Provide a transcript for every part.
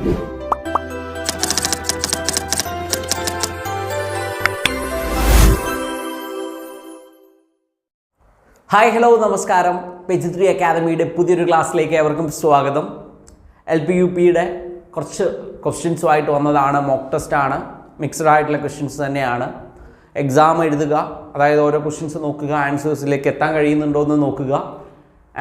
Hi hello നമസ്കാരം. Page 3 അക്കാദമിയുടെ പുതിയൊരു ക്ലാസ്സിലേക്ക് ഏവർക്കും സ്വാഗതം. LP-UPയുടെ കുറച്ച് ക്വസ്റ്റ്യൻസുമായിട്ട് വന്നതാണ്. മോക്ക് ടെസ്റ്റാണ്, മിക്സഡ് ആയിട്ടുള്ള ക്വസ്റ്റ്യൻസ് തന്നെയാണ്. എക്സാം എഴുതുക, അതായത് ഓരോ ക്വസ്റ്റ്യൻസ് നോക്കുക, ആൻസേഴ്സിലേക്ക് എത്താൻ കഴിയുന്നുണ്ടോ എന്ന് നോക്കുക.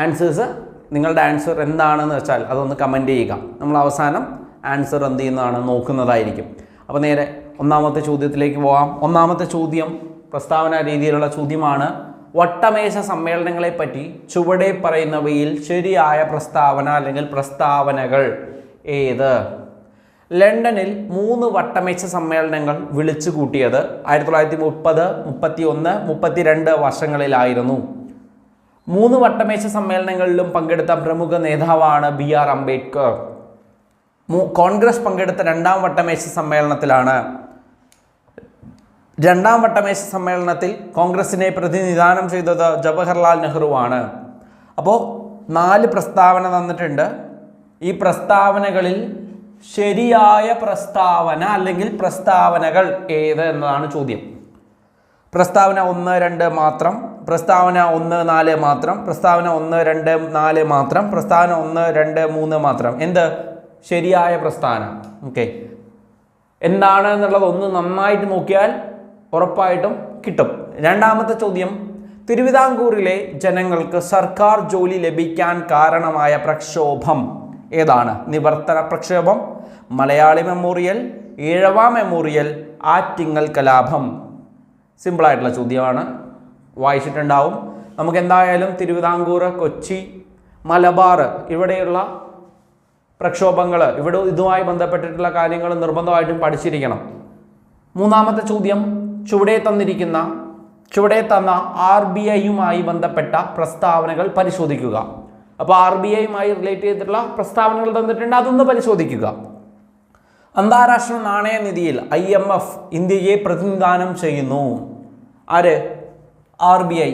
ആൻസേഴ്സ്, നിങ്ങളുടെ ആൻസർ എന്താണെന്ന് വെച്ചാൽ അതൊന്ന് കമൻറ്റ് ചെയ്യുക. നമ്മൾ അവസാനം ആൻസർ എന്ത് ചെയ്യുന്നതാണ് നോക്കുന്നതായിരിക്കും. അപ്പോൾ നേരെ ഒന്നാമത്തെ ചോദ്യത്തിലേക്ക് പോകാം. ഒന്നാമത്തെ ചോദ്യം പ്രസ്താവന രീതിയിലുള്ള ചോദ്യമാണ്. വട്ടമേശ സമ്മേളനങ്ങളെപ്പറ്റി ചുവടെ പറയുന്നവയിൽ ശരിയായ പ്രസ്താവന അല്ലെങ്കിൽ പ്രസ്താവനകൾ ഏത്? ലണ്ടനിൽ 3 വട്ടമേശ സമ്മേളനങ്ങൾ വിളിച്ചു കൂട്ടിയത് 1930, 31, 32 വർഷങ്ങളിലായിരുന്നു. 3 വട്ടമേശ സമ്മേളനങ്ങളിലും പങ്കെടുത്ത പ്രമുഖ നേതാവാണ് BR അംബേദ്കർ. കോൺഗ്രസ് പങ്കെടുത്ത 2ാം വട്ടമേശ സമ്മേളനത്തിലാണ്. 2ാം വട്ടമേശ സമ്മേളനത്തിൽ കോൺഗ്രസിനെ പ്രതിനിധാനം ചെയ്തത് ജവഹർലാൽ നെഹ്റുവാണ്. അപ്പോൾ 4 പ്രസ്താവന തന്നിട്ടുണ്ട്. ഈ പ്രസ്താവനകളിൽ ശരിയായ പ്രസ്താവന അല്ലെങ്കിൽ പ്രസ്താവനകൾ ഏത് എന്നതാണ് ചോദ്യം. പ്രസ്താവന 1, 2 മാത്രം, പ്രസ്താവന 1, 4 മാത്രം, പ്രസ്താവന 1, 2, 4 മാത്രം, പ്രസ്താവന 1, 2, 3 മാത്രം. എന്ത് ശരിയായ പ്രസ്താവന? ഓക്കെ, എന്താണ് എന്നുള്ളത് ഒന്ന് നന്നായിട്ട് നോക്കിയാൽ ഉറപ്പായിട്ടും കിട്ടും. രണ്ടാമത്തെ ചോദ്യം, തിരുവിതാംകൂറിലെ ജനങ്ങൾക്ക് സർക്കാർ ജോലി ലഭിക്കാൻ കാരണമായ പ്രക്ഷോഭം ഏതാണ്? നിവർത്തന പ്രക്ഷോഭം, മലയാളി മെമ്മോറിയൽ, ഈഴവ മെമ്മോറിയൽ, ആറ്റിങ്ങൽ കലാപം. സിമ്പിളായിട്ടുള്ള ചോദ്യമാണ്, വായിച്ചിട്ടുണ്ടാവും. നമുക്ക് എന്തായാലും തിരുവിതാംകൂർ, കൊച്ചി, മലബാർ ഇവിടെയുള്ള പ്രക്ഷോഭങ്ങൾ, ഇവിടെ ഇതുമായി ബന്ധപ്പെട്ടിട്ടുള്ള കാര്യങ്ങൾ നിർബന്ധമായിട്ടും പഠിച്ചിരിക്കണം. മൂന്നാമത്തെ ചോദ്യം, ചുവടെ തന്ന RBIയുമായി ബന്ധപ്പെട്ട പ്രസ്താവനകൾ പരിശോധിക്കുക. അപ്പോൾ RBIയുമായി റിലേറ്റ് ചെയ്തിട്ടുള്ള പ്രസ്താവനകൾ തന്നിട്ടുണ്ട്, അതൊന്ന് പരിശോധിക്കുക. അന്താരാഷ്ട്ര നാണയനിധിയിൽ IMF ഇന്ത്യയെ പ്രതിനിധാനം ചെയ്യുന്നു. ആര്? RBI.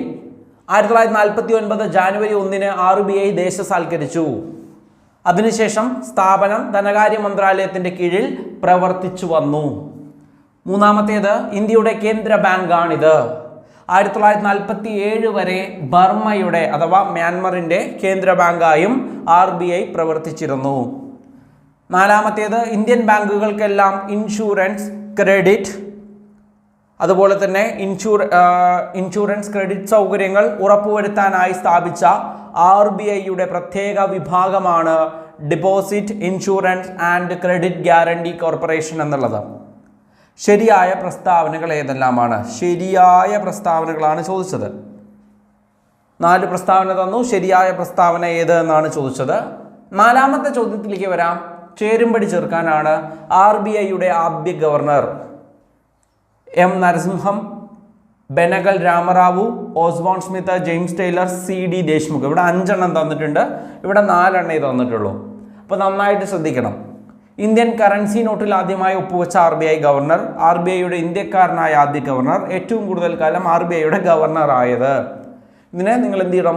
1949 ജാനുവരി 1 RBI ദേശസാൽക്കരിച്ചു. അതിനുശേഷം സ്ഥാപനം ധനകാര്യ മന്ത്രാലയത്തിൻ്റെ കീഴിൽ പ്രവർത്തിച്ചു വന്നു. മൂന്നാമത്തേത്, ഇന്ത്യയുടെ കേന്ദ്ര ബാങ്കാണിത്. 1947 വരെ ബർമ്മയുടെ അഥവാ മ്യാൻമറിൻ്റെ കേന്ദ്ര ബാങ്കായും RBI പ്രവർത്തിച്ചിരുന്നു. നാലാമത്തേത്, ഇന്ത്യൻ ബാങ്കുകൾക്കെല്ലാം ഇൻഷുറൻസ്, ക്രെഡിറ്റ്, അതുപോലെ തന്നെ ഇൻഷുറൻസ് ക്രെഡിറ്റ് സൗകര്യങ്ങൾ ഉറപ്പുവരുത്താനായി സ്ഥാപിച്ച RBIയുടെ പ്രത്യേക വിഭാഗമാണ് deposit insurance and credit guarantee corporation എന്നുള്ളത്. ശരിയായ പ്രസ്താവനകൾ ഏതെല്ലാമാണ്? ശരിയായ പ്രസ്താവനകളാണ് ചോദിച്ചത്. 4 പ്രസ്താവന തന്നു. ശരിയായ പ്രസ്താവന ഏത് എന്നാണ് ചോദിച്ചത്. നാലാമത്തെ ചോദ്യത്തിലേക്ക് വരാം. ചേരുംപടി ചേർക്കാനാണ്. RBIയുടെ ആദ്യ governor M. Narasimham, Benegal Rama Rau, Osborne Smith, James Taylor, CD Deshmukh. ഇവിടെ 5 എണ്ണം തന്നിട്ടുണ്ട്, ഇവിടെ 4 എണ്ണേ തന്നിട്ടുള്ളൂ. അപ്പോൾ നന്നായിട്ട് ശ്രദ്ധിക്കണം. ഇന്ത്യൻ കറൻസി നോട്ടിൽ ആദ്യമായി ഒപ്പുവെച്ച RBI ഗവർണർ, RBIയുടെ ഇന്ത്യക്കാരനായ ആദ്യ ഗവർണർ, ഏറ്റവും കൂടുതൽ കാലം RBIയുടെ ഗവർണർ ആയത്. ഇതിനെ നിങ്ങൾ എന്ത് ചെയ്യണം?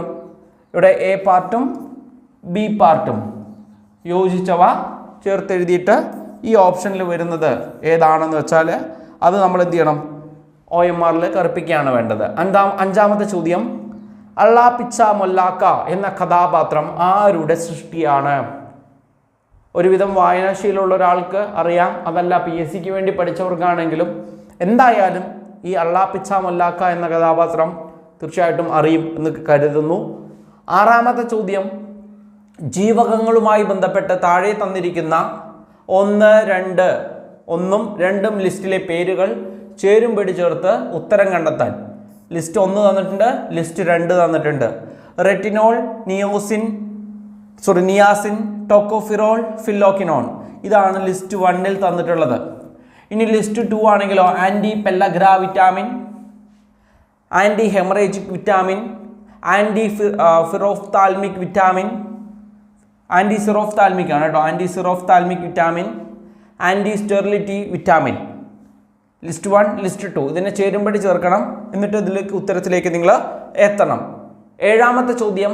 ഇവിടെ A പാർട്ടും B പാർട്ടും യോജിച്ചവ ചേർത്തെഴുതിയിട്ട് ഈ ഓപ്ഷനിൽ വരുന്നത് ഏതാണെന്ന് വെച്ചാൽ അത് നമ്മൾ എന്ത് ചെയ്യണം? OMRൽ കറുപ്പിക്കുകയാണ് വേണ്ടത്. അഞ്ചാമത്തെ ചോദ്യം, അള്ളാ പിച്ച മൊല്ലാക്ക എന്ന കഥാപാത്രം ആരുടെ സൃഷ്ടിയാണ്? ഒരുവിധം വായനാശീലമുള്ള ഒരാൾക്ക് അറിയാം, അതല്ല PSCക്ക് വേണ്ടി പഠിച്ചവർക്കാണെങ്കിലും എന്തായാലും ഈ അള്ളാ പിച്ച മൊല്ലാക്ക എന്ന കഥാപാത്രം തീർച്ചയായിട്ടും അറിയും എന്ന് കരുതുന്നു. ആറാമത്തെ ചോദ്യം, ജീവകങ്ങളുമായി ബന്ധപ്പെട്ട് താഴെ തന്നിരിക്കുന്ന 1, 2 1 2 ലിസ്റ്റിലെ പേരുകൾ ചേരുംപടി ചേർത്ത് ഉത്തരം കണ്ടെത്താൻ. ലിസ്റ്റ് 1 തന്നിട്ടുണ്ട്, ലിസ്റ്റ് 2 തന്നിട്ടുണ്ട്. Retinol, niacin, tocopherol, phylloquinone. ഇതാണ് ലിസ്റ്റ് 1ൽ തന്നിട്ടുള്ളത്. ഇനി ലിസ്റ്റ് 2 ആണെങ്കിലോ, anti pellagra vitamin, anti hemorrhagic vitamin, anti xerophthalmic vitamin, anti xerophthalmic ആണ് കേട്ടോ, anti xerophthalmic vitamin, anti sterility vitamin. List 1, list 2 ഇതിനെ ചേരുംപടി ചേർക്കണം. എന്നിട്ട് ഇതിലേക്ക് ഉത്തരത്തിലേക്ക് നിങ്ങൾ എത്തണം. ഏഴാമത്തെ ചോദ്യം,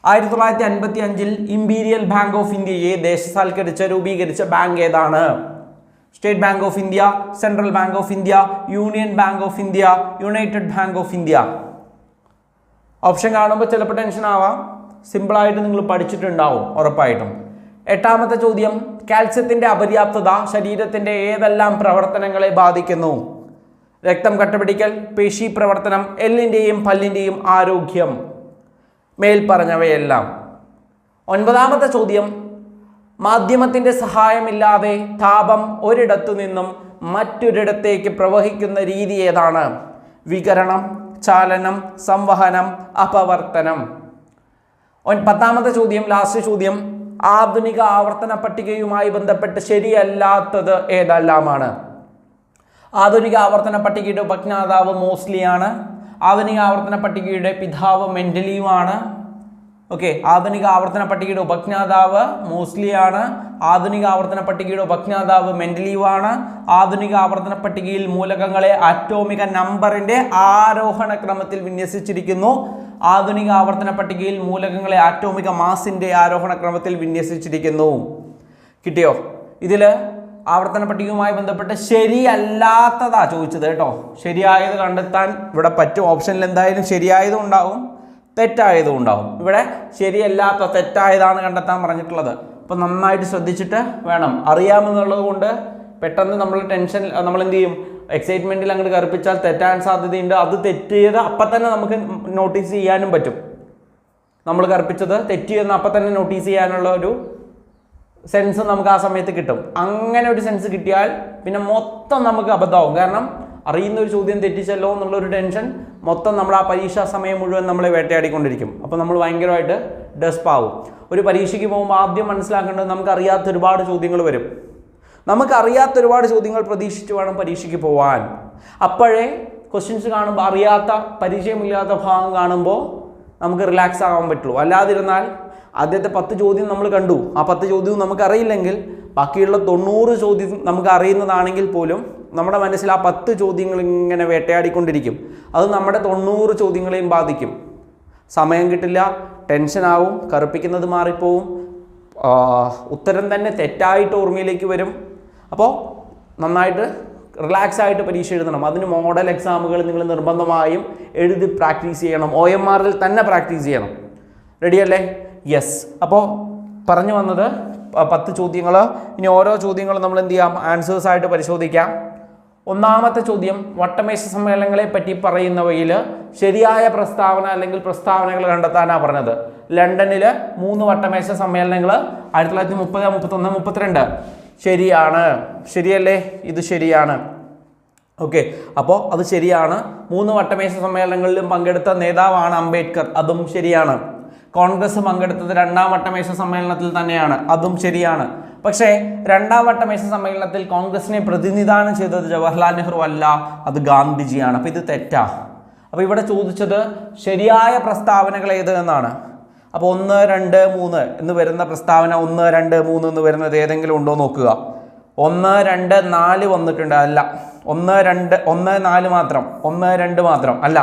1955 ഇമ്പീരിയൽ ബാങ്ക് ഓഫ് ഇന്ത്യയെ ദേശസാൽക്കരിച്ച് രൂപീകരിച്ച ബാങ്ക് ഏതാണ്? State bank of India, central bank of India, union bank of India, United bank of India. Option കാണുമ്പോൾ ചിലപ്പോൾ ടെൻഷൻ ആവാം. സിമ്പിളായിട്ട് നിങ്ങൾ പഠിച്ചിട്ടുണ്ടാവും ഉറപ്പായിട്ടും. 8ാമത്തെ ചോദ്യം, കാൽസ്യത്തിന്റെ അപര്യാപ്തത ശരീരത്തിന്റെ ഏതെല്ലാം പ്രവർത്തനങ്ങളെ ബാധിക്കുന്നു? രക്തം കട്ടപിടിക്കൽ, പേശി പ്രവർത്തനം, എല്ലിന്റെയും പല്ലിന്റെയും ആരോഗ്യം. മേൽപ്പറഞ്ഞവയെല്ലാം. 9ാമത്തെ ചോദ്യം, മാധ്യമത്തിന്റെ സഹായമില്ലാതെ താപം ഒരിടത്തു നിന്നും മറ്റൊരിടത്തേക്ക് പ്രവഹിക്കുന്ന രീതി ഏതാണ്? വികിരണം, ചാലനം, സംവഹനം, അപവർത്തനം. 10ാമത്തെ ചോദ്യം, ലാസ്റ്റ് ചോദ്യം, ആധുനിക ആവർത്തന പട്ടികയുമായി ബന്ധപ്പെട്ട് ശരിയല്ലാത്തത് ഏതെല്ലാമാണ്? ആധുനിക ആവർത്തന പട്ടികയുടെ ഉപജ്ഞാതാവ് മോസ്ലിയാണ്. ആധുനിക ആവർത്തന പട്ടികയുടെ പിതാവ് മെൻഡലിയുമാണ്. ഓക്കെ, ആധുനിക ആവർത്തന പട്ടികയുടെ ഉപജ്ഞാതാവ് മോസ്ലിയാണ്. ആധുനിക ആവർത്തന പട്ടികയുടെ ഉപജ്ഞാതാവ് മെൻഡലീവാണ്. ആധുനിക ആവർത്തന പട്ടികയിൽ മൂലകങ്ങളെ ആറ്റോമിക നമ്പറിന്റെ ആരോഹണ ക്രമത്തിൽ വിന്യസിച്ചിരിക്കുന്നു. ആധുനിക ആവർത്തന പട്ടികയിൽ മൂലകങ്ങളെ ആറ്റോമിക മാസിന്റെ ആരോഹണ ക്രമത്തിൽ വിന്യസിച്ചിരിക്കുന്നു. കിട്ടിയോ? ഇതില് ആവർത്തന പട്ടികയുമായി ബന്ധപ്പെട്ട് ശരിയല്ലാത്തതാ ചോദിച്ചത് കേട്ടോ. ശരിയായത് കണ്ടെത്താൻ ഇവിടെ പറ്റും. ഓപ്ഷനിൽ എന്തായാലും ശരിയായതും ഉണ്ടാവും, തെറ്റായതും ഉണ്ടാവും. ഇവിടെ ശരിയല്ലാത്ത തെറ്റായതാണ് കണ്ടെത്താൻ പറഞ്ഞിട്ടുള്ളത്. അപ്പം നന്നായിട്ട് ശ്രദ്ധിച്ചിട്ട് വേണം. അറിയാമെന്നുള്ളത് കൊണ്ട് പെട്ടെന്ന് നമ്മൾ നമ്മൾ എന്ത് ചെയ്യും, എക്സൈറ്റ്മെന്റിൽ അങ്ങോട്ട് കറുപ്പിച്ചാൽ തെറ്റാൻ സാധ്യതയുണ്ട്. അത് തെറ്റിയത് അപ്പം തന്നെ നമുക്ക് നോട്ടീസ് ചെയ്യാനും പറ്റും. നമ്മൾ കറുപ്പിച്ചത് തെറ്റിയെന്ന് അപ്പം തന്നെ നോട്ടീസ് ചെയ്യാനുള്ള ഒരു സെൻസ് നമുക്ക് ആ സമയത്ത് കിട്ടും. അങ്ങനെ ഒരു സെൻസ് കിട്ടിയാൽ പിന്നെ മൊത്തം നമുക്ക് അബദ്ധമാവും. കാരണം അറിയുന്ന ഒരു ചോദ്യം തെറ്റിച്ചല്ലോ എന്നുള്ളൊരു ടെൻഷൻ മൊത്തം നമ്മൾ ആ പരീക്ഷാ സമയം മുഴുവൻ നമ്മളെ വേട്ടയാടിക്കൊണ്ടിരിക്കും. അപ്പോൾ നമ്മൾ ഭയങ്കരമായിട്ട് ഡെസ്പാവും. ഒരു പരീക്ഷയ്ക്ക് പോകുമ്പോൾ ആദ്യം മനസ്സിലാക്കേണ്ടത് നമുക്കറിയാത്ത ഒരുപാട് ചോദ്യങ്ങൾ വരും. നമുക്കറിയാത്ത ഒരുപാട് ചോദ്യങ്ങൾ പ്രതീക്ഷിച്ച് വേണം പരീക്ഷയ്ക്ക് പോകാൻ. അപ്പോഴേ ക്വസ്റ്റ്യൻസ് കാണുമ്പോൾ അറിയാത്ത പരിചയമില്ലാത്ത ഭാഗം കാണുമ്പോൾ നമുക്ക് റിലാക്സ് ആകാൻ പറ്റുള്ളൂ. അല്ലാതിരുന്നാൽ ആദ്യത്തെ 10 ചോദ്യം നമ്മൾ കണ്ടു, ആ 10 ചോദ്യവും നമുക്കറിയില്ലെങ്കിൽ ബാക്കിയുള്ള 90 ചോദ്യം നമുക്ക് അറിയുന്നതാണെങ്കിൽ പോലും നമ്മുടെ മനസ്സിൽ ആ 10 ചോദ്യങ്ങൾ ഇങ്ങനെ വേട്ടയാടിക്കൊണ്ടിരിക്കും. അത് നമ്മുടെ 90 ചോദ്യങ്ങളെയും ബാധിക്കും. സമയം കിട്ടില്ല, ടെൻഷനാവും, കറുപ്പിക്കുന്നത് മാറിപ്പോവും, ഉത്തരം തന്നെ തെറ്റായിട്ട് ഓർമ്മയിലേക്ക് വരും. അപ്പോൾ നന്നായിട്ട് റിലാക്സ് ആയിട്ട് പരീക്ഷ എഴുതണം. അതിന് മോഡൽ എക്സാമുകൾ നിങ്ങൾ നിർബന്ധമായും എഴുതി പ്രാക്ടീസ് ചെയ്യണം. OMRൽ തന്നെ പ്രാക്ടീസ് ചെയ്യണം. റെഡിയല്ലേ? യെസ്. അപ്പോൾ പറഞ്ഞു വന്നത് 10 ചോദ്യങ്ങൾ. ഇനി ഓരോ ചോദ്യങ്ങളും നമ്മൾ എന്ത് ചെയ്യാം, ആൻസേഴ്സ് ആയിട്ട് പരിശോധിക്കാം. 1ാമത്തെ ചോദ്യം, വട്ടമേശ സമ്മേളനങ്ങളെ പറ്റി പറയുന്നവയിൽ ശരിയായ പ്രസ്താവന അല്ലെങ്കിൽ പ്രസ്താവനകൾ കണ്ടെത്താനാണ് പറഞ്ഞത്. ലണ്ടനിൽ 3 വട്ടമേശ സമ്മേളനങ്ങൾ 1930, 31, 32 ശരിയാണ്. ശരിയല്ലേ? ഇത് ശരിയാണ്. ഓക്കെ, അപ്പോൾ അത് ശരിയാണ്. 3 വട്ടമേശ സമ്മേളനങ്ങളിലും പങ്കെടുത്ത നേതാവാണ് അംബേദ്കർ. അതും ശരിയാണ്. കോൺഗ്രസ് പങ്കെടുത്തത് 2ാം വട്ടമേശ സമ്മേളനത്തിൽ തന്നെയാണ്. അതും ശരിയാണ്. പക്ഷേ 2ാം വട്ടമേശ സമ്മേളനത്തിൽ കോൺഗ്രസിനെ പ്രതിനിധാനം ചെയ്തത് ജവഹർലാൽ നെഹ്റു അല്ല, അത് ഗാന്ധിജിയാണ്. അപ്പോൾ ഇത് തെറ്റാ. അപ്പോൾ ഇവിടെ ചോദിച്ചത് ശരിയായ പ്രസ്താവനകൾ ഏത് എന്നാണ്. അപ്പോൾ 1, 2, 3 എന്ന് വരുന്ന പ്രസ്താവന 1, 2, 3 എന്ന് വരുന്നത് ഏതെങ്കിലും ഉണ്ടോ നോക്കുക. 1, 2, 4 വന്നിട്ടുണ്ട്. അല്ല. 1, 2, 1, 4 മാത്രം, 1, 2 മാത്രം അല്ല.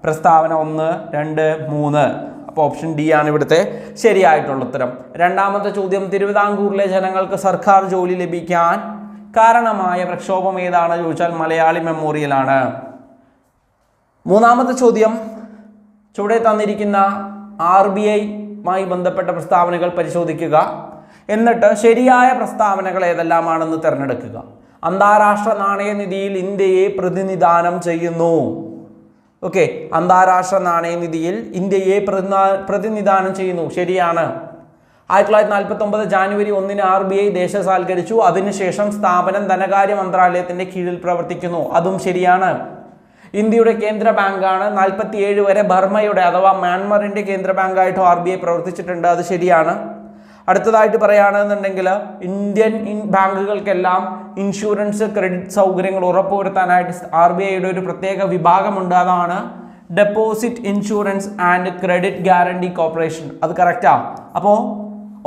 പ്രസ്താവന 1, 2, 3. അപ്പോൾ ഓപ്ഷൻ ഡി ആണ് ഇവിടുത്തെ ശരിയായിട്ടുള്ള ഉത്തരം. 2ാമത്തെ ചോദ്യം, തിരുവിതാംകൂറിലെ ജനങ്ങൾക്ക് സർക്കാർ ജോലി ലഭിക്കാൻ കാരണമായ പ്രക്ഷോഭം ഏതാണ് ചോദിച്ചാൽ മലയാളി മെമ്മോറിയലാണ്. 3ാമത്തെ ചോദ്യം, ചുവടെ തന്നിരിക്കുന്ന RBI-മായി ബന്ധപ്പെട്ട പ്രസ്താവനകൾ പരിശോധിക്കുക. എന്നിട്ട് ശരിയായ പ്രസ്താവനകൾ ഏതെല്ലാമാണെന്ന് തിരഞ്ഞെടുക്കുക. അന്താരാഷ്ട്ര നാണയനിധിയിൽ ഇന്ത്യയെ പ്രതിനിധാനം ചെയ്യുന്നു. ഓക്കെ, അന്താരാഷ്ട്ര നാണയനിധിയിൽ ഇന്ത്യയെ പ്രതിനിധാനം ചെയ്യുന്നു. ശരിയാണ്. 1949 ജാനുവരി 1 RBI ദേശസാൽക്കരിച്ചു. അതിനുശേഷം സ്ഥാപനം ധനകാര്യ മന്ത്രാലയത്തിന്റെ കീഴിൽ പ്രവർത്തിക്കുന്നു. അതും ശരിയാണ്. ഇന്ത്യയുടെ കേന്ദ്ര ബാങ്കാണ്. 47 വരെ ബർമ്മയുടെ അഥവാ മ്യാൻമറിന്റെ കേന്ദ്ര ബാങ്കായിട്ട് RBI പ്രവർത്തിച്ചിട്ടുണ്ട്. അത് ശരിയാണ്. അടുത്തതായിട്ട് പറയുകയാണെന്നുണ്ടെങ്കിൽ ഇന്ത്യൻ ബാങ്കുകൾക്കെല്ലാം ഇൻഷുറൻസ്, ക്രെഡിറ്റ് സൗകര്യങ്ങൾ ഉറപ്പുവരുത്താനായിട്ട് RBIയുടെ ഒരു പ്രത്യേക വിഭാഗമുണ്ട്. അതാണ് deposit insurance and credit guarantee corporation. അത് കറക്റ്റാ. അപ്പോൾ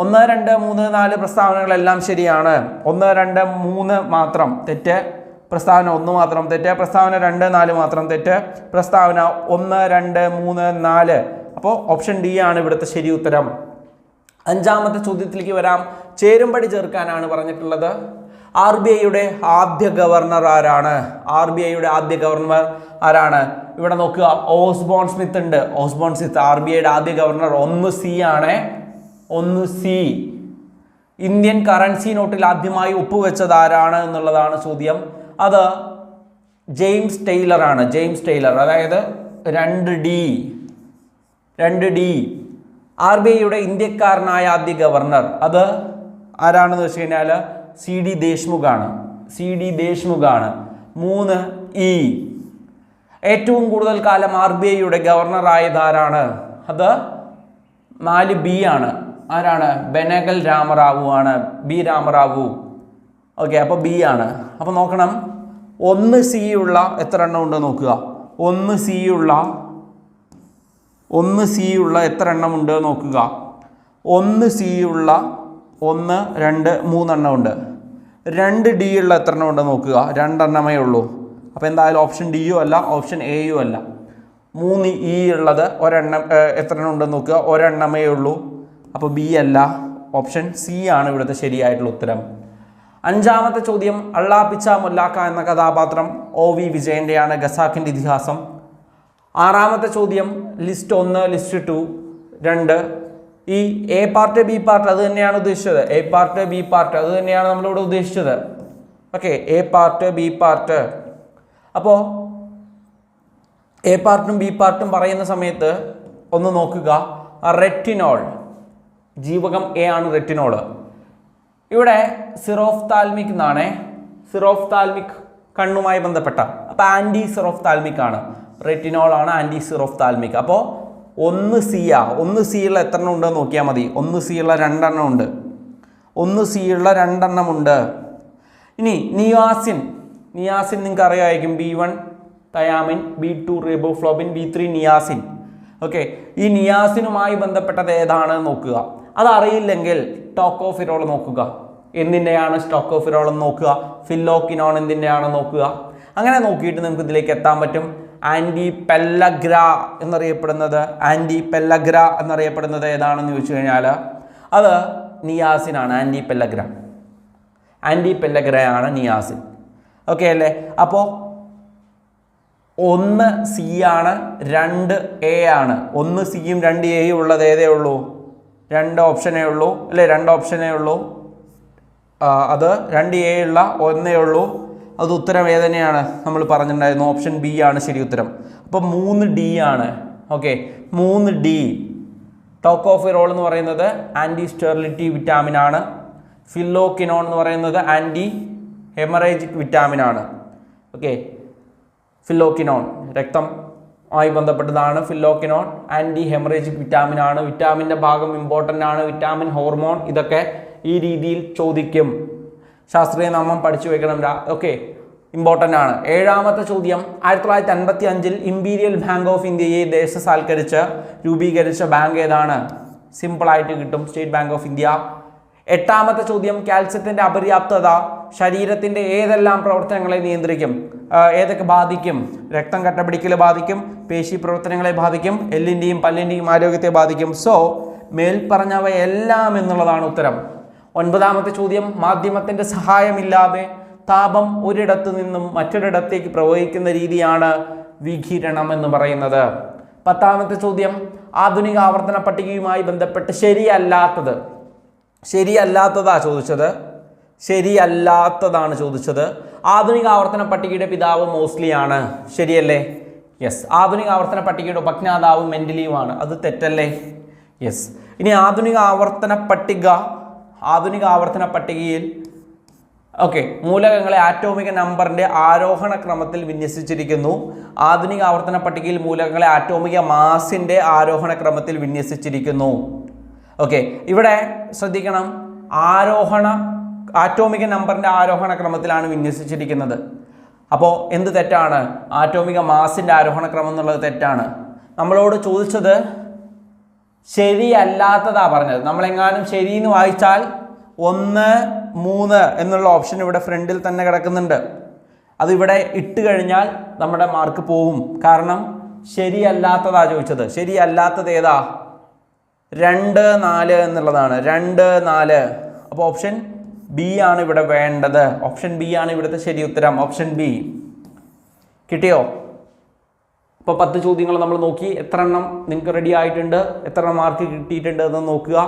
1, 2, 3, 4 പ്രസ്താവനകളെല്ലാം ശരിയാണ്. 1, 2, 3 മാത്രം തെറ്റ്. പ്രസ്താവന 1 മാത്രം തെറ്റ്. പ്രസ്താവന 2, 4 മാത്രം തെറ്റ്. പ്രസ്താവന 1, 2, 3, 4. അപ്പോൾ ഓപ്ഷൻ ഡി ആണ് ഇവിടുത്തെ ശരി ഉത്തരം. അഞ്ചാമത്തെ ചോദ്യത്തിലേക്ക് വരാം. ചേരുംപടി ചേർക്കാനാണ് പറഞ്ഞിട്ടുള്ളത്. RBIയുടെ ആദ്യ ഗവർണർ ആരാണ്? RBIയുടെ ആദ്യ ഗവർണർ ആരാണ്? ഇവിടെ നോക്കുക, ഓസ്ബോൺ സ്മിത്ത് ഉണ്ട്. ഓസ്ബോൺ സ്മിത്ത് RBIയുടെ ആദ്യ ഗവർണർ. 1C ആണ്. 1C. ഇന്ത്യൻ കറൻസി നോട്ടിൽ ആദ്യമായി ഒപ്പുവെച്ചത് ആരാണ് എന്നുള്ളതാണ് ചോദ്യം. അത് ജെയിംസ് ടെയ്ലർ ആണ്. ജെയിംസ് ടെയ്ലർ, അതായത് 2D. RBIയുടെ ഇന്ത്യക്കാരനായ ആദ്യ ഗവർണർ അത് ആരാണെന്ന് വെച്ച് കഴിഞ്ഞാൽ CD ദേശ്മുഖാണ്. CD ദേശ്മുഖാണ്. 3E. ഏറ്റവും കൂടുതൽ കാലം RBIയുടെ ഗവർണർ ആയത് ആരാണ്? അത് 4B ആണ്. ആരാണ്? ബെനഗൽ രാമറാവു ആണ്. B രാമറാവു. ഓക്കെ, അപ്പോൾ B ആണ്. അപ്പോൾ നോക്കണം, 1C ഉള്ള എത്ര എണ്ണം ഉണ്ട് നോക്കുക. 1C ഉള്ള എത്ര എണ്ണം ഉണ്ട് നോക്കുക. 1C ഉള്ള 1, 2, 3 എണ്ണം ഉണ്ട്. 2D ഉള്ള എത്ര എണ്ണം ഉണ്ട് നോക്കുക. 2 എണ്ണമേ ഉള്ളൂ. അപ്പോൾ എന്തായാലും ഓപ്ഷൻ ഡിയും അല്ല, ഓപ്ഷൻ എയും അല്ല. 3E ഉള്ളത് ഒരെണ്ണം, എത്ര എണ്ണം ഉണ്ടെന്ന് നോക്കുക. ഒരെണ്ണമേ ഉള്ളൂ. അപ്പോൾ B അല്ല, ഓപ്ഷൻ C ആണ് ഇവിടുത്തെ ശരിയായിട്ടുള്ള ഉത്തരം. അഞ്ചാമത്തെ ചോദ്യം, അള്ളാപിച്ച മുല്ലാക്ക എന്ന കഥാപാത്രം OV വിജയൻ്റെയാണ്. ഖസാക്കിൻ്റെ ഇതിഹാസം. ആറാമത്തെ ചോദ്യം, ലിസ്റ്റ് 1, ലിസ്റ്റ് 2, 2. ഈ A പാർട്ട് B പാർട്ട് അത് തന്നെയാണ് ഉദ്ദേശിച്ചത്. A പാർട്ട് B പാർട്ട് അത് തന്നെയാണ് നമ്മളിവിടെ ഉദ്ദേശിച്ചത്. Okay, A part B part. അപ്പോൾ A പാർട്ടും B പാർട്ടും പറയുന്ന സമയത്ത് ഒന്ന് നോക്കുക. റെറ്റിനോൾ, ജീവകം A ആണ് റെറ്റിനോൾ. ഇവിടെ സിറോഫ്താൽമിക് എന്നാണ്. സിറോഫ്താൽമിക് കണ്ണുമായി ബന്ധപ്പെട്ട, അപ്പോൾ ആൻറ്റി സിറോഫ്താൽമിക് ആണ്. റെറ്റിനോൾ ആണ് ആൻറ്റി സിറോഫ്താൽമിക്. അപ്പോൾ 1C ആ. 1C ഉള്ള എത്ര എണ്ണം ഉണ്ടെന്ന് നോക്കിയാൽ മതി. 1C ഉള്ള 2 എണ്ണം ഉണ്ട്. 1C ഉള്ള 2 എണ്ണം ഉണ്ട്. ഇനി നിയാസിൻ നിങ്ങൾക്ക് അറിയാമായിരിക്കും. B1 thiamine, B2 റിബോഫ്ലോബിൻ, B3 niacin. Okay, ഈ നിയാസിനുമായി ബന്ധപ്പെട്ടത് ഏതാണ് നോക്കുക. അതറിയില്ലെങ്കിൽ ടോക്കോഫിറോൾ നോക്കുക. എന്തിൻ്റെയാണ് ടോക്കോഫിറോൾ എന്ന് നോക്കുക. ഫില്ലോക്കിനോൺ എന്തിൻ്റെയാണെന്ന് നോക്കുക. അങ്ങനെ നോക്കിയിട്ട് നമുക്ക് ഇതിലേക്ക് എത്താൻ പറ്റും. ആൻറ്റി പെല്ലഗ്ര എന്നറിയപ്പെടുന്നത് ഏതാണെന്ന് ചോദിച്ചു കഴിഞ്ഞാൽ അത് നിയാസിനാണ്. ആൻറ്റി പെല്ലഗ്രയാണ് നിയാസിൻ. ഓക്കെ അല്ലേ? അപ്പോൾ 1C ആണ്, 2A ആണ്. 1Cയും 2Aയും ഉള്ളത് ഏതേ ഉള്ളൂ? 2 ഓപ്ഷനേ ഉള്ളൂ അല്ലേ? 2 ഓപ്ഷനേ ഉള്ളൂ. അത് 2A ഉള്ള 1 ഉള്ളൂ. അത് ഉത്തരം ഏതന്നെയാണ് നമ്മൾ പറഞ്ഞിട്ടുണ്ടായിരുന്നു. ഓപ്ഷൻ B ആണ് ശരി ഉത്തരം. അപ്പോൾ 3D ആണ്. Okay, 3D. ടോക്കോഫിറോൾ എന്ന് പറയുന്നത് ആൻറ്റി സ്റ്റെറിലിറ്റി വിറ്റാമിൻ ആണ്. ഫില്ലോക്കിനോൺ എന്ന് പറയുന്നത് ആൻറ്റി ഹെമറേജിക് വിറ്റാമിൻ ആണ്. ഓക്കെ, ഫില്ലോക്കിനോൺ രക്തം ആയി ബന്ധപ്പെട്ടതാണ്. ഫില്ലോക്കിനോൺ ആൻറ്റി ഹെമറേജിക് വിറ്റാമിൻ ആണ്. വിറ്റാമിൻ്റെ ഭാഗം ഇമ്പോർട്ടൻ്റ് ആണ്. വിറ്റാമിൻ, ഹോർമോൺ ഇതൊക്കെ ഈ രീതിയിൽ ചോദിക്കും. ശാസ്ത്രീയ നാമം പഠിച്ചു വെക്കണം. ഓക്കെ, ഇമ്പോർട്ടൻ്റ് ആണ്. ഏഴാമത്തെ ചോദ്യം, 1955 ഇമ്പീരിയൽ ബാങ്ക് ഓഫ് ഇന്ത്യയെ ദേശസാൽക്കരിച്ച് രൂപീകരിച്ച ബാങ്ക് ഏതാണ്? സിമ്പിളായിട്ട് കിട്ടും, സ്റ്റേറ്റ് ബാങ്ക് ഓഫ് ഇന്ത്യ. എട്ടാമത്തെ ചോദ്യം, കാൽസ്യത്തിൻ്റെ അപര്യാപ്തത ശരീരത്തിൻ്റെ ഏതെല്ലാം പ്രവർത്തനങ്ങളെ നിയന്ത്രിക്കും? ഏതൊക്കെ ബാധിക്കും? രക്തം കട്ടപിടിക്കൽ ബാധിക്കും, പേശി പ്രവർത്തനങ്ങളെ ബാധിക്കും, എല്ലിൻ്റെയും പല്ലിൻ്റെയും ആരോഗ്യത്തെ ബാധിക്കും. സോ മേൽപ്പറഞ്ഞവയെല്ലാം എന്നുള്ളതാണ് ഉത്തരം. ഒൻപതാമത്തെ ചോദ്യം, മാധ്യമത്തിൻ്റെ സഹായമില്ലാതെ താപം ഒരിടത്തു നിന്നും മറ്റൊരിടത്തേക്ക് പ്രവഹിക്കുന്ന രീതിയാണ് വികിരണം എന്ന് പറയുന്നത്. പത്താമത്തെ ചോദ്യം, ആധുനിക ആവർത്തന പട്ടികയുമായി ബന്ധപ്പെട്ട് ശരിയല്ലാത്തതാണ് ചോദിച്ചത്. ആധുനിക ആവർത്തന പട്ടികയുടെ പിതാവ് മോസ്ലി ആണ്. ശരിയല്ലേ? യെസ്. ആധുനിക ആവർത്തന പട്ടികയുടെ ഉപജ്ഞാതാവ് മെൻഡലിയുമാണ്. അത് തെറ്റല്ലേ? യെസ്. ഇനി ആധുനിക ആവർത്തന പട്ടികയിൽ മൂലകങ്ങളെ ആറ്റോമിക നമ്പറിൻ്റെ ആരോഹണ ക്രമത്തിൽ വിന്യസിച്ചിരിക്കുന്നു. ആധുനിക ആവർത്തന പട്ടികയിൽ മൂലകങ്ങളെ ആറ്റോമിക മാസിൻ്റെ ആരോഹണ ക്രമത്തിൽ വിന്യസിച്ചിരിക്കുന്നു. ഇവിടെ ശ്രദ്ധിക്കണം, ആറ്റോമിക നമ്പറിൻ്റെ ആരോഹണ ക്രമത്തിലാണ് വിന്യസിച്ചിരിക്കുന്നത്. അപ്പോൾ എന്ത് തെറ്റാണ്? ആറ്റോമിക മാസിൻ്റെ ആരോഹണ ക്രമം എന്നുള്ളത് തെറ്റാണ്. നമ്മളോട് ചോദിച്ചത് ശരിയല്ലാത്തതാ പറഞ്ഞത്. നമ്മളെങ്ങാനും ശരിയെന്ന് വായിച്ചാൽ 1, 3 എന്നുള്ള ഓപ്ഷൻ ഇവിടെ ഫ്രണ്ടിൽ തന്നെ കിടക്കുന്നുണ്ട്. അതിവിടെ ഇട്ട് കഴിഞ്ഞാൽ നമ്മുടെ മാർക്ക് പോവും. കാരണം ശരിയല്ലാത്തതാ ചോദിച്ചത്. ശരിയല്ലാത്തത് ഏതാ? 2, 4 എന്നുള്ളതാണ്. 2, 4. അപ്പോൾ ഓപ്ഷൻ ബി ആണ് ഇവിടെ വേണ്ടത്. ഓപ്ഷൻ ബി ആണ് ഇവിടുത്തെ ശരി ഉത്തരം. Option B. കിട്ടിയോ? ഇപ്പോൾ 10 ചോദ്യങ്ങൾ നമ്മൾ നോക്കി. എത്ര എണ്ണം നിങ്ങൾക്ക് റെഡി ആയിട്ടുണ്ട്, എത്ര എണ്ണം മാർക്ക് കിട്ടിയിട്ടുണ്ട് എന്ന് നോക്കുക.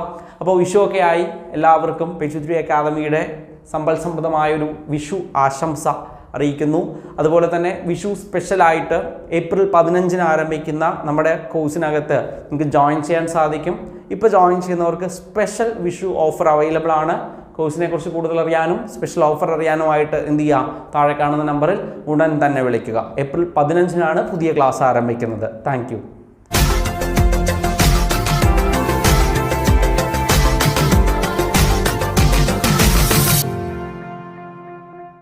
അപ്പോൾ വിഷു ഒക്കെ ആയി. എല്ലാവർക്കും പേജ് അക്കാദമിയുടെ സമ്പൽ സമൃദ്ധമായൊരു വിഷു ആശംസ അറിയിക്കുന്നു. അതുപോലെ തന്നെ വിഷു സ്പെഷ്യലായിട്ട് ഏപ്രിൽ 15 ആരംഭിക്കുന്ന നമ്മുടെ കോഴ്സിനകത്ത് നിങ്ങൾക്ക് ജോയിൻ ചെയ്യാൻ സാധിക്കും. ഇപ്പോൾ ജോയിൻ ചെയ്യുന്നവർക്ക് സ്പെഷ്യൽ വിഷു ഓഫർ അവൈലബിൾ ആണ്. കോഴ്സിനെ കുറിച്ച് കൂടുതൽ അറിയാനും സ്പെഷ്യൽ ഓഫർ അറിയാനുമായിട്ട് എന്ത് ചെയ്യുക? താഴെ കാണുന്ന നമ്പറിൽ ഉടൻ തന്നെ വിളിക്കുക. ഏപ്രിൽ 15 പുതിയ ക്ലാസ് ആരംഭിക്കുന്നത്. താങ്ക്